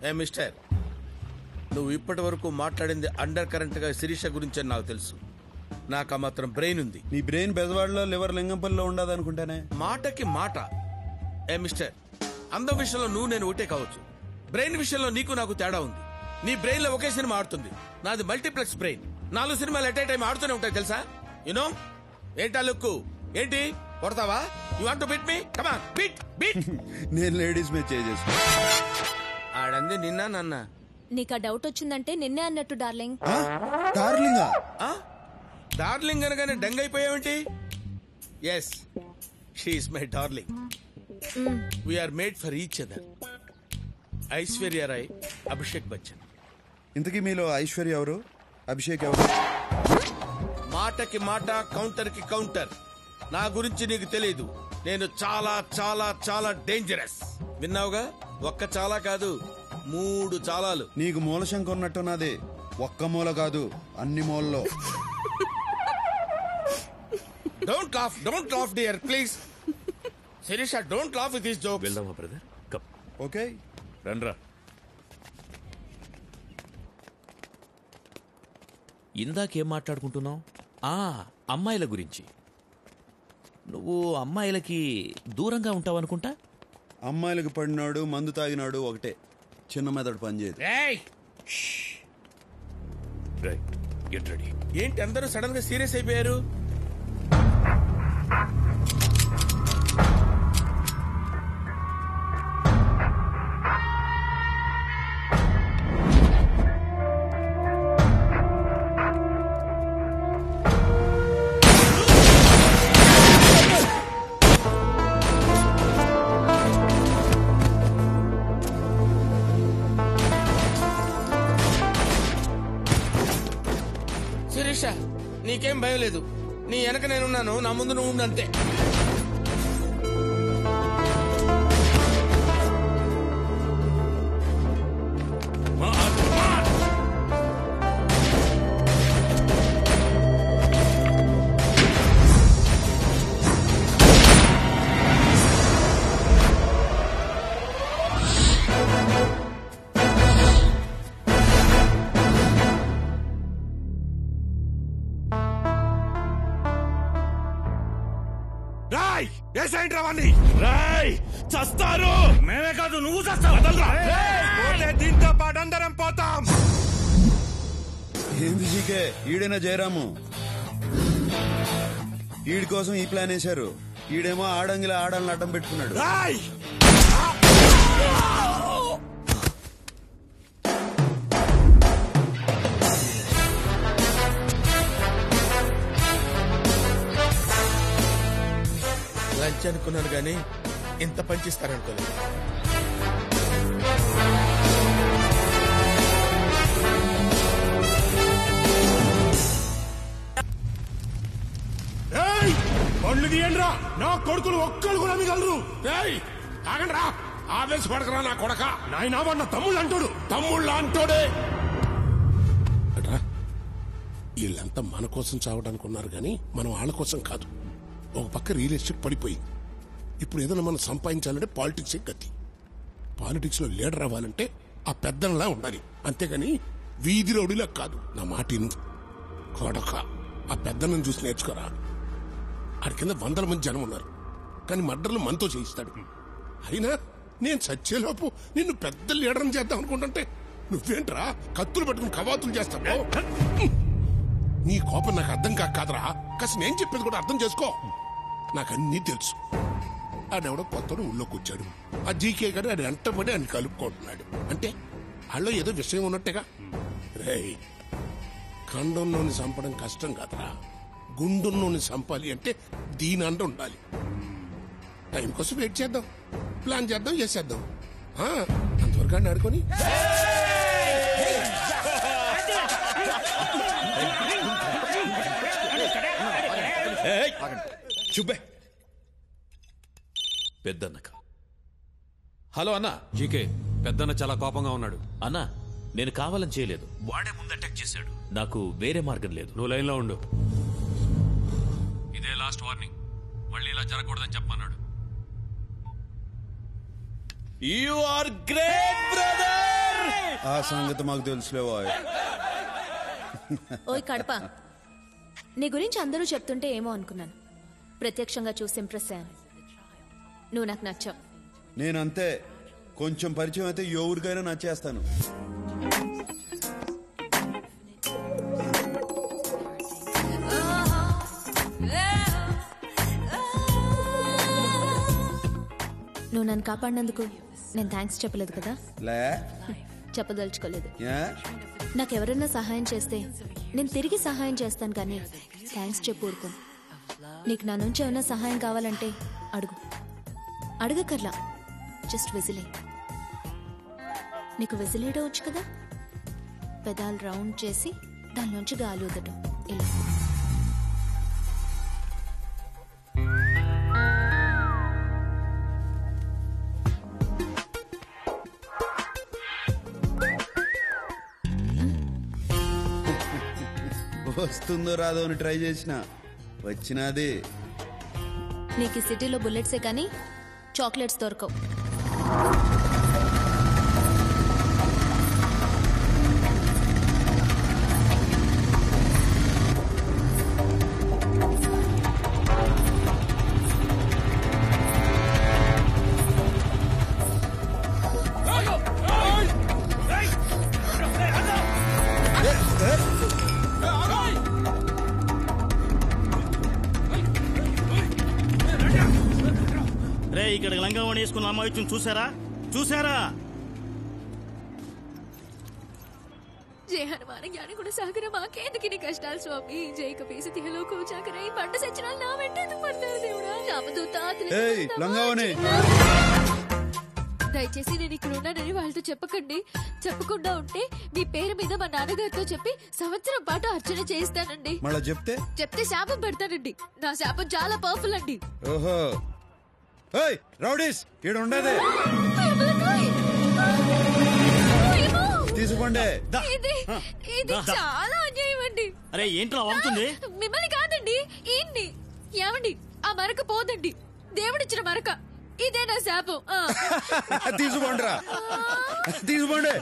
ఏ mister, నువ్వు ఇప్పటి వరకు మాట్లాడింది అండర్ కరెంట్ గా శిరీష గురించి అని నాకు తెలుసు. నాకు ఆ మాత్రం బ్రెయిన్ ఉంది. నీ బ్రెయిన్ బెజవాడలో లివర్ లింగంపల్లిలో ఉండదు అనుకుంటానే. మాటకి మాట. ఏ మిస్టర్, అందం విషయంలో నువ్వు నేను ఒకటే కావచ్చు, బ్రెయిన్ విషయంలో నీకు నాకు తేడా ఉంది. నీ బ్రెయిన్ లో ఒకే సినిమా ఆడుతుంది, నాది మల్టీప్లెక్స్ బ్రెయిన్. 4 సినిమాలు ఎట్ ఏ టైం ఆడుతూనే ఉంటాయి తెలుసా. యునో ఏంటా లుక్కు? ఏంటి కొడతావా? You want to beat me? Come on beat beat. నేను లేడీస్ మీద చేసేసి ఆడంది నిన్న నన్న. నీకు ఆ డౌట్ వచ్చిందంటే నిన్నే అన్నట్టు డార్లింగ్. డార్లింగా? డార్లింగ్ అనగానే డంగ్ అయిపోయావేంటి? Yes, she is my darling. We are made for each other. Aishwarya Rai, Abhishek Bachchan. ఇంతకీ మీలో ఐశ్వర్య ఎవరు, అభిషేక్ ఎవరు? మాటకి మాట, కౌంటర్ కి కౌంటర్. నా గురించి నీకు తెలియదు. నేను చాలా చాలా చాలా డేంజరస్. విన్నావుగా? ఒక్క చాలా కాదు, 3 చాలాలు. నీకు మూలశంక ఉన్నట్టున్నది. ఒక్క మూల కాదు, అన్ని మూలలో. Don't laugh dear please. Shirisha, don't laugh with this jokes. వెళ్దామా బ్రదర్? కమ్. ఓకే రండ్రా. ఇందాకేం మాట్లాడుకుంటున్నావు? అమ్మాయిల గురించి. నువ్వు అమ్మాయిలకి దూరంగా ఉంటావు అనుకుంటా. అమ్మాయిలకు పడినాడు, మందు తాగినాడు ఒకటే. చిన్న మెదడు పనిచేయదు. Get ready. ఏంటి అందరూ సడన్ గా సీరియస్ అయిపోయారు? శిరీష, నీకేం భయం లేదు. నీ వెనక నేనున్నాను, నా ముందు నువ్వు ఉండంతే. చస్తారు. మేమే కాదు, నువ్వు చస్తావు. దీంతో పాటు అందరం పోతాం. ఏంది జీకే, ఈడైనా జయరాము? ఈడి కోసం ఈ ప్లాన్ వేశారు. ఈడేమో ఆడంగిలా ఆడాలని అడ్డం పెట్టుకున్నాడు. లంచ్ అనుకున్నాను గానీ ఇంత పంచిస్తారనుకోలేదు. పండ్లు తీయండిరా, నా కొడుకులు ఒక్కరు కూడా మిగలరు. ఆగండి రా, ఆవేశ పడకరా నా కొడక. నాయనా వాడు నా తమ్ముళ్ళు అంటాడు. తమ్ముళ్ళ అంటోడే. వీళ్ళంతా మన కోసం చావడానికి ఉన్నారు గాని మనం వాళ్ళ కోసం కాదు. ఒక పక్క రియల్ ఎస్టేట్ పడిపోయింది. ఇప్పుడు ఏదైనా మనం సంపాదించాలంటే పాలిటిక్స్ గతి. పాలిటిక్స్ లో లీడర్ అవ్వాలంటే ఆ పెద్దలా ఉండాలి, అంతేగాని వీధి రౌడీలా కాదు. నా మాట కొడక, ఆ పెద్దలను చూసి నేర్చుకోరా. ఆడి కింద 100 మంది జనం ఉన్నారు, కానీ మర్డర్లు మనతో చేయిస్తాడు. అయినా నేను చచ్చేలోపు నిన్ను పెద్ద లీడర్ని చేద్దాం అనుకుంటుంటే నువ్వేంట్రా కత్తులు పట్టుకుని కవాతులు చేస్తావు? నీ కోపం నాకు అర్థం కాదురా. కాస్త నేను చెప్పేది కూడా అర్థం చేసుకో. నాకన్నీ తెలుసు. ఆడెవడో కొత్తడు ఊళ్ళోకి వచ్చాడు. ఆ జీకే గారు ఆడు వెంటబడి ఆయన కలుపుకుంటున్నాడు. అంటే వాళ్ళలో ఏదో విషయం ఉన్నట్టుగా. రేయ్, కండంలోని చంపడం కష్టం కాదురా. గుండుల్లోని చంపాలి అంటే దీని అండ ఉండాలి. టైం కోసం వెయిట్ చేద్దాం, ప్లాన్ చేద్దాం, చేసేద్దాం. అంతవరకు అని ఆడుకొని చూపే పెద్దన్నక. హలో అన్నా. జీకే, పెద్దన్న చాలా కోపంగా ఉన్నాడు. అన్నా, నేను కావాలని చేయలేదు. వాడే ముందు అటాక్ చేశాడు. నాకు వేరే మార్గం లేదు. నువ్వు లైన్లో ఉండు. ఇదే లాస్ట్ వార్నింగ్. మళ్ళీ ఇలా జరగకూడదని చెప్పమన్నాడు. You are great brother. ఆ సంగతి మాకు తెలుసులేవా. ఓయ్ కడప, నీ గురించి అందరూ చెప్తుంటే ఏమో అనుకున్నాను. ప్రత్యక్షంగా చూసి ఇంప్రెస్ అయ్యాను. నువ్వు నాకు నచ్చావు. నేనంతే, కొంచెం పరిచయం అయితే ఎవరికైనా నచ్చేస్తాను. నువ్వు నన్ను కాపాడినందుకు నేను థ్యాంక్స్ చెప్పలేదు కదా. లే చెప్పదలుచుకోలేదు. ఏ? నాకెవరన్నా సహాయం చేస్తే నేను తిరిగి సహాయం చేస్తాను, కానీ థ్యాంక్స్ చెప్పు ఊరుకో. నీకు నా నుంచి ఏమైనా సహాయం కావాలంటే అడుగు. అడగకర్లా, జస్ట్ విజిలే. నీకు విజిలేయడం వచ్చు కదా. పెదాలు రౌండ్ చేసి దానిలోంచి గాలి వదటం ఇలా. వస్తుందో రాదో అని ట్రై చేసిన, వచ్చినది. నీకు ఈ సిటీలో బుల్లెట్సే కానీ చాక్లెట్స్ దొరకవు. రే, ఇక్కడ లంగావణి వేసుకున్న అమ్మాయి వచ్చింది, చూసారా? చూసారా? జయ హనుమాన జ్ఞాని కూడా సాగర మాకేందుకు నీ కష్టాలు స్వామి. జై కపీసి తిహలో కూచాకర ఈ పంట సచ్చినాలు నా వెంట ఎందుకు పడతారు దేవుడా? రామదూత ఏయ్ లంగావణి, దయచేసి నేను ఇక్కడ ఉన్నానని వాళ్ళతో చెప్పకండి. చెప్పకుండా ఉంటే మీ పేరు మీద మా నాన్నగారితో చెప్పి సంవత్సరం పాటు అర్చన చేయిస్తానండి. మళ్ళా చెప్తే శాపం పెడతానండి. నా శాపం చాలా పవర్ఫుల్ అండి. ఓహో. ఏయ్ రౌడీస్, ఈడ ఉండదే, తీసుకోండి. ఇది చాలా అన్యాయం అండి. అరే ఏంట్రా అవుతుంది? మిమ్మల్ని కాదండి, ఈయన్ని. ఏమండి, ఆ మరక పోదండి. దేవుడిచ్చిన మరక. ఇదే నా శాపం. తీసుకోండిరా, తీసుకోండి.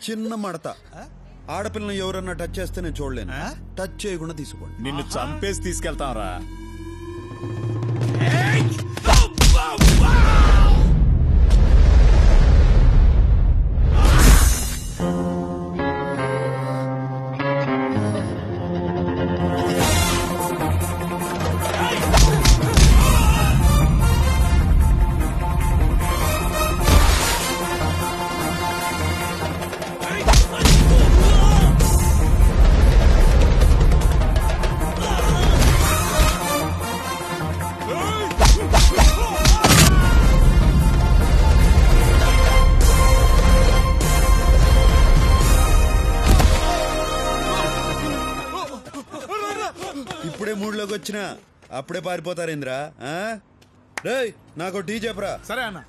చిన్న మడత. ఆడపిల్లని ఎవరన్నా టచ్ చేస్తే నేను చూడలేను. టచ్ చేయకుండా తీసుకోండి. నిన్ను చంపేసి తీసుకెళ్తాం రా. ఇప్పుడే మూడ్లోకి వచ్చినా అప్పుడే పారిపోతారేంద్రా? రేయ్ నాకు టీ చెప్పరా. సరే అన్న.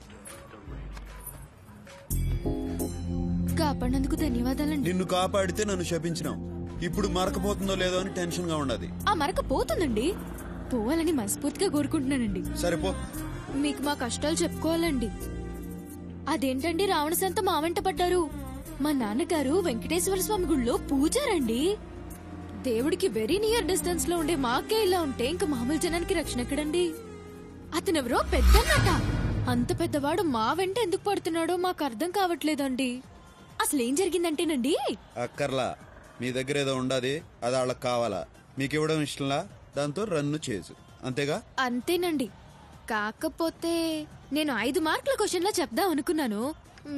కాపాడినందుకు ధన్యవాదాలండి. నిన్ను కాపాడితే నన్ను శపించినావు. ఇప్పుడు మరకపోతుందో లేదో అని టెన్షన్ గా ఉన్నది. ఆ మరక పోతుందండి. పోవాలని మనస్ఫూర్తిగా కోరుకుంటున్నానండి. సరిపో. మీకు మా కష్టాలు చెప్పుకోవాలండి. అదేంటండి రావణ సంత మా వెంట పడ్డారు? మా నాన్నగారు వెంకటేశ్వర స్వామి గుళ్ళో పూజారండి. దేవుడికి వెరీ నియర్ డిస్టెన్స్ లో ఉండే మాకే ఇలా ఉంటే ఇంకా మామూలు జనానికి రక్షణ ఎక్కడండి? అతనెవరో పెద్దన్నట. అంత పెద్దవాడు మా వెంట ఎందుకు పడుతున్నాడో మాకు అర్థం కావట్లేదండి. అసలు ఏం జరిగిందంటేనండి, అక్కర్లా, మీ దగ్గర ఏదో ఉండాది, అది వాళ్ళకి కావాలా? మీకు ఇవ్వడం ఇష్టంలా, దాంతో రన్ను చేసు, అంతేగా? అంతేనండి. కాకపోతే నేను 5 మార్కుల క్వశ్చన్ లో చెప్దాం అనుకున్నాను.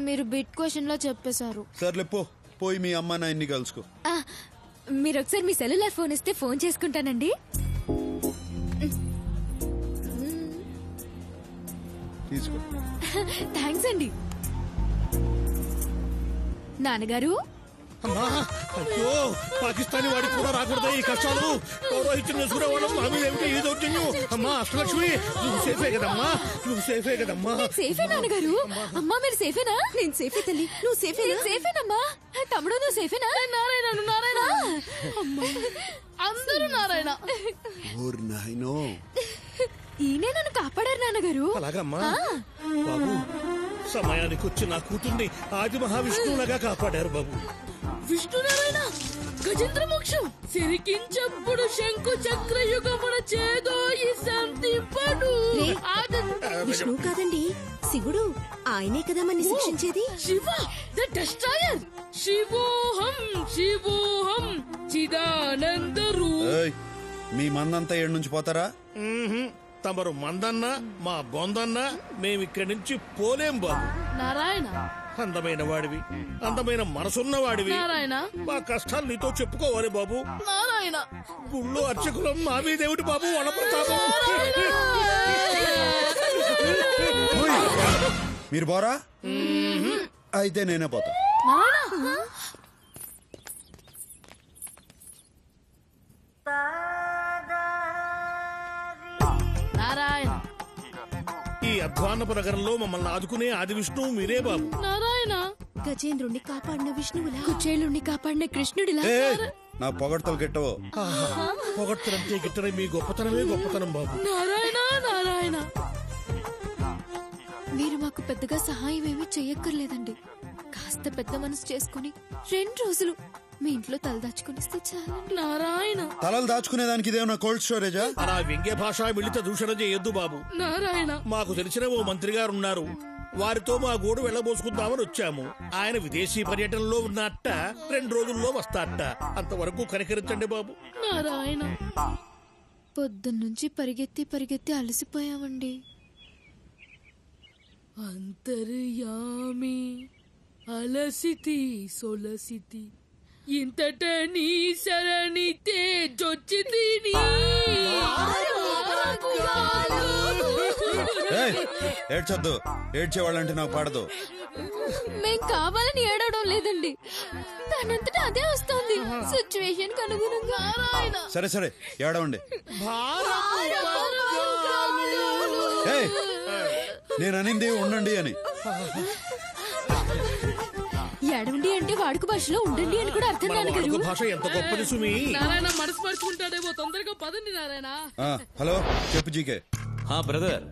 మీరు బిట్ క్వశ్చన్ లో చెప్పేశారు. సర్లే పో, పోయి మీ అమ్మ నాయన్ని కలుసుకో. మీరు ఒకసారి మీ సెల్యులార్ ఫోన్ ఇస్తే ఫోన్ చేసుకుంటానండి. తీసుకో. థ్యాంక్స్ అండి. నాన్నగారు, అయ్యో, పాకిస్తానీ వాడికి కూడా రాకూడదా ఈ కష్టాలు? పౌరోహిత్యం చేసుకునేవాడు మా మీద ఏమిటో ఈ దౌర్జన్యం? అమ్మా అష్టలక్ష్మి, నువ్వు సేఫే కదమ్మా? నువ్వు సేఫే కదమ్మా? సేఫే నాన్నగారు. అమ్మా మీరు సేఫేనా? నేను సేఫే తల్లి. నువ్వు సేఫే? సేఫేనమ్మా. తమ్ముడు నువ్వు సేఫేనా? నారాయణ నారాయణ. అందరూ నారాయణ. ఓరి నాయనో, ఈయనే నన్ను కాపాడారు నాన్నగారు. అలాగమ్మా. బాబు సమయానికి వచ్చి నా కూతుర్ని ఆది మహావిష్ణువులాగా కాపాడారు బాబు. విష్ణునారాయణ గజేంద్ర మోక్షం సిరికించప్పుడు శంకు చక్రయుగమున చేదో ఈ సంతింపడు. విష్ణువు కాదండి, శివుడు. ఆయనే కదా మన శిక్షించేది. Shiva the destroyer. శివోహం శివోహం చిదానంద రూప్. మీ మందంతా ఏడు నుంచి పోతారా? తమరు మందన్నా మా బొందన్నా మేమిక్కడి నుంచి పోలేం బాబు. నారాయణ అందమైన వాడివి, అందమైన మనసున్న వాడివి. నారాయణ మా కష్టాలు నీతో చెప్పుకోవాలి బాబు. నారాయణ గుళ్ళో అర్చకులం మా మీదేమిటి బాబు వన ప్రతాపం. మీరు పోరా? అయితే నేనే పోతా. నారాయణ ఈ అధ్వాన్నపు నగరంలో మమ్మల్ని ఆదుకునే ఆది విష్ణువు మీరే బాబు. నారాయణ గజేంద్రుణ్ణి కాపాడిన విష్ణువులా, కుచేలుణ్ణి కాపాడిన కృష్ణుడిలా. నా పొగడ్తలు గిట్టవో. పొగడ్తలంటే గిట్టనే మీ గొప్పతనమే గొప్పతనం బాబు. నారాయణ నారాయణ మీరు మాకు పెద్దగా సహాయం ఏమీ చెయ్యక్కర్లేదండి. కాస్త పెద్ద మనసు చేసుకుని 2 రోజులు మీ ఇంట్లో తలదాచుకునిస్తే చాలు. నారాయణ తలలు దాచుకునేదానికి ఇదేమన్నా కోల్డ్ స్టోరేజా? అలా వ్యంగ్య భాష మిళిత దూషణ చేయొద్దు బాబు. నారాయణ మాకు తెలిసిన ఓ మంత్రి గారు ఉన్నారు, వారితో మా గోడు వెళ్ళబోసుకుందామని వచ్చాము. ఆయన విదేశీ పర్యటనలో ఉన్నట్ట 2 రోజుల్లో వస్తాట. అంతవరకు కనికరించండి బాబు. నారాయణ పొద్దున్నుంచి పరిగెత్తి అలసిపోయామండి. అంతర్యామి అలసితి సొలసితి ఇంతట నీ శరణి తేజొచ్చితి. ఏడ్చొద్దు, ఏడ్చేవాళ్ళంటే నాకు పడదు. మేం కావాలని ఏడవడం లేదండి, దానంతటా అదే వస్తుంది సిచ్యువేషన్ అనుగుణంగా. సరే సరే ఏడవండి. నేను అనింది ఉండండి అని. ఏడవండి అంటే వాడుక భాషలో ఉండండి అని కూడా అర్థం నాన్నగారు. భాష ఎంత గొప్పది సుమి. నారాయణ మనసు పరుచుకుంటాడేమో, తొందరగా పదండి నారాయణ. హలో చెప్పు జీకే. బ్రదర్,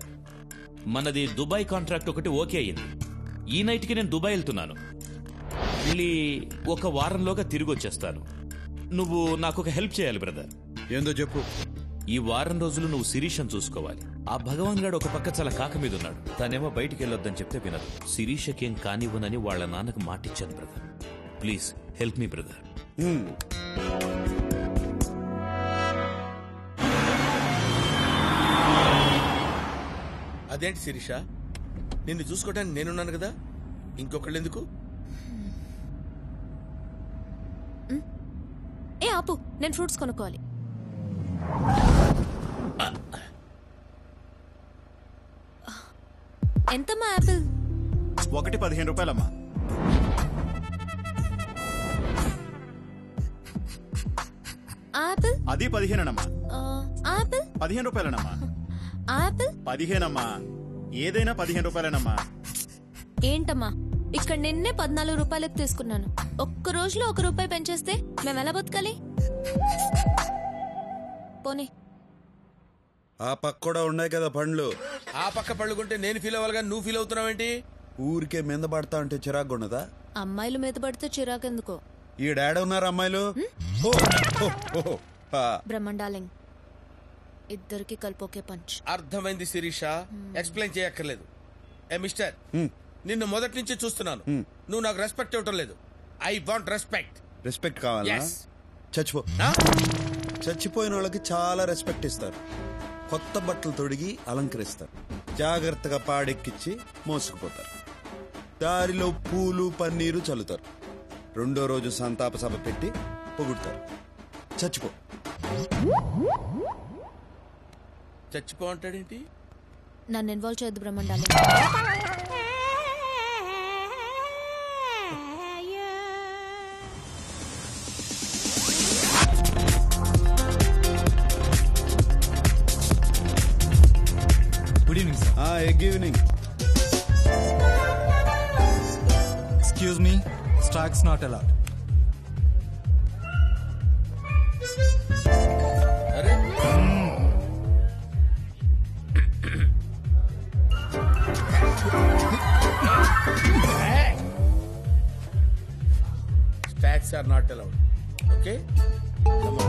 మనది దుబాయ్ కాంట్రాక్ట్ ఒకటి ఓకే అయింది. ఈ నైట్ కి నేను దుబాయ్ వెళ్తున్నాను. మళ్ళీ 1 వారంలోగా తిరిగి వచ్చేస్తాను. నువ్వు నాకు ఒక హెల్ప్ చేయాలి బ్రదర్. ఏందో చెప్పు. ఈ వారం రోజులు నువ్వు శిరీషను చూసుకోవాలి. ఆ భగవాన్ గాడు ఒక పక్క చాలా కాక మీద ఉన్నాడు. తనేమో బయటికి వెళ్ళొద్దని చెప్తే వినదు. శిరీషకేం కానివ్వనని వాళ్ళ నాన్నకు మాటిచ్చాను brother. Please help me brother. అదేంటి శిరీష, నిన్ను చూసుకోవడానికి నేనున్నాను కదా, ఇంకొకళ్ళు ఎందుకు? ఆపు, నేను ఫ్రూట్స్ కొనుక్కోవాలి. ఎంతమ్మా యాపిల్? 1 15 రూపాయలమ్మా. ఆపిల్ అది 15 ఆపిల్ 15 రూపాయలనమ్మా. ఆపిల్ 15 అమ్మా. ఏదైనా 15 రూపాయలనమ్మా. ఏంటమ్మా, ఇక్కడ నిన్నే 14 రూపాయలకు తీసుకున్నాను. ఒక్క రోజులో 1 రూపాయి పెంచేస్తే మేము ఎలా బతకాలి? పోనీ. ఆ పక్క కూడా ఉన్నాయి కదా పండ్లు. ఆ పక్క పళ్ళు కొంటే నేను ఫీల్ అవ్వాలిగా, నువ్వు ఫీల్ అవుతున్నావేంటి? ఊరికే మీద పడతా అంటే చిరాకు ఉన్నదా? అమ్మాయిలు మీద పడితే చిరాకెందుకో. ఈ డాడీ ఉన్నారు అమ్మాయిలు. బ్రహ్మండాలింగ్, ఇద్దరికి కలిపోకే పంచ్. అర్థమైంది శిరీష, ఎక్స్ప్లెయిన్ చేయక్కర్లేదు. మిస్టర్, నిన్ను మొదటి నుంచి చూస్తున్నాను. నువ్వు నాకు రెస్పెక్ట్ ఇవ్వటం లేదు. I want respect. రెస్పెక్ట్ కావాలా? చచ్చిపో. చచ్చిపోయిన వాళ్ళకి చాలా రెస్పెక్ట్ ఇస్తారు. కొత్త బట్టలు తొడిగి అలంకరిస్తారు. జాగ్రత్తగా పాడెక్కిచ్చి మోసుకుపోతారు. దారిలో పూలు పన్నీరు చల్లుతారు. 2వ రోజు సంతాప సభ పెట్టి పొగుడుతారు. చచ్చిపో. చచ్చిపో అంటాడేంటి? నన్ను ఇన్వాల్వ్ చేయొద్దు బ్రహ్మండాలింగ్. Good evening sir. Good evening. Excuse me, stocks not allowed. అరే Tags are not allowed. Okay? Come on.